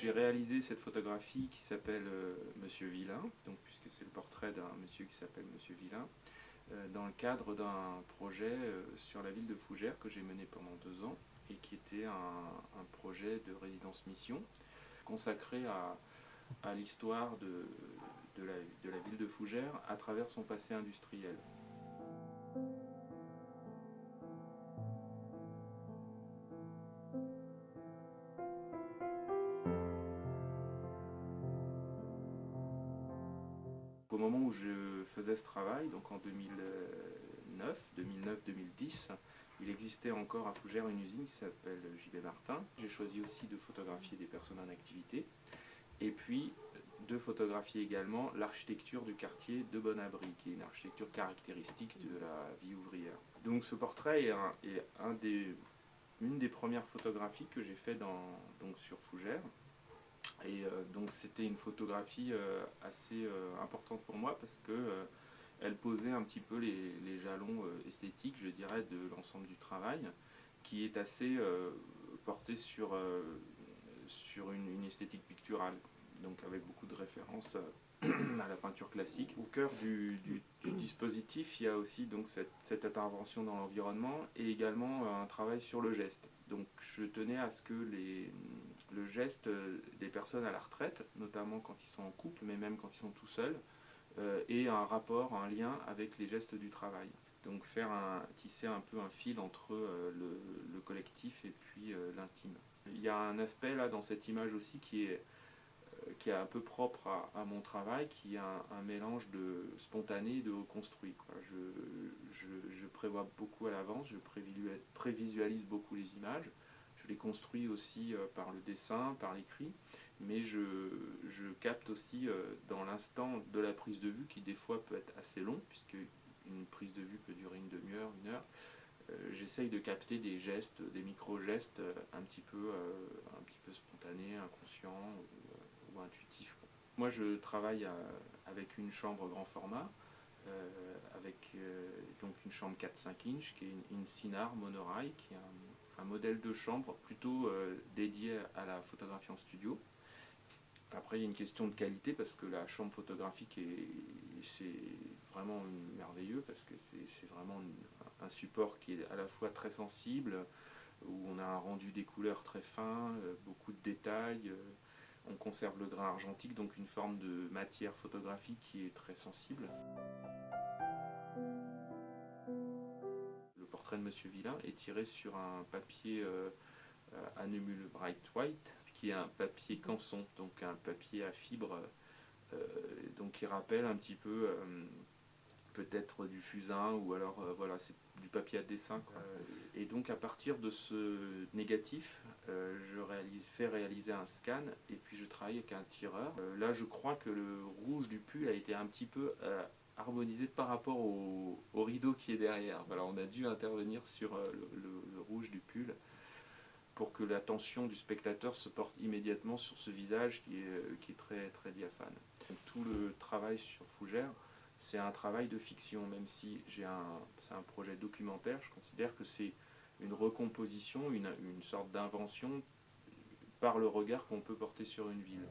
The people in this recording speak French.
J'ai réalisé cette photographie qui s'appelle Monsieur Villain, donc, puisque c'est le portrait d'un monsieur qui s'appelle Monsieur Villain, dans le cadre d'un projet sur la ville de Fougères que j'ai mené pendant 2 ans et qui était un projet de résidence-mission consacré à l'histoire de la ville de Fougères à travers son passé industriel. Au moment où je faisais ce travail, donc en 2009-2010, il existait encore à Fougères une usine qui s'appelle JB Martin. J'ai choisi aussi de photographier des personnes en activité et puis de photographier également l'architecture du quartier de Bon-Abri, qui est une architecture caractéristique de la vie ouvrière. Donc ce portrait est une des premières photographies que j'ai fait donc sur Fougères. Et donc c'était une photographie assez importante pour moi parce que elle posait un petit peu les jalons esthétiques, je dirais, de l'ensemble du travail, qui est assez porté sur une esthétique picturale, donc avec beaucoup de références à la peinture classique. Au cœur du dispositif, il y a aussi donc cette intervention dans l'environnement et également un travail sur le geste. Donc je tenais à ce que le geste des personnes à la retraite, notamment quand ils sont en couple, mais même quand ils sont tout seuls, ait un rapport, un lien avec les gestes du travail. Donc tisser un peu un fil entre le collectif et puis l'intime. Il y a un aspect là dans cette image aussi qui est un peu propre mon travail, qui est un mélange de spontané et de construit. Je prévois beaucoup à l'avance, je prévisualise beaucoup les images, je les construis aussi par le dessin, par l'écrit, mais je capte aussi dans l'instant de la prise de vue, qui des fois peut être assez long, puisque une prise de vue peut durer une demi-heure, 1 heure. J'essaye de capter des gestes, des micro-gestes un petit peu spontanés, inconscients ou intuitifs. Moi je travaille avec une chambre grand format, avec donc une chambre 4-5 inches qui est une Sinar monorail, qui est un modèle de chambre plutôt dédié à la photographie en studio. Après, il y a une question de qualité parce que la chambre photographique c'est vraiment merveilleux parce que c'est vraiment un support qui est à la fois très sensible, où on a un rendu des couleurs très fin, beaucoup de détails, on conserve le grain argentique, donc une forme de matière photographique qui est très sensible. Le portrait de Monsieur Villain est tiré sur un papier Hahnemühle Bright White, qui est un papier canson, donc un papier à fibres, donc qui rappelle un petit peu peut-être du fusain, ou alors voilà, c'est du papier à dessin. Et donc à partir de ce négatif, fais réaliser un scan, et puis je travaille avec un tireur. Là je crois que le rouge du pull a été un petit peu harmonisé par rapport au rideau qui est derrière. Voilà, on a dû intervenir sur le rouge du pull pour que l'attention du spectateur se porte immédiatement sur ce visage qui est très, très diaphane. Donc, tout le travail sur Fougères, c'est un travail de fiction, même si c'est un projet documentaire. Je considère que c'est une recomposition, une sorte d'invention par le regard qu'on peut porter sur une ville.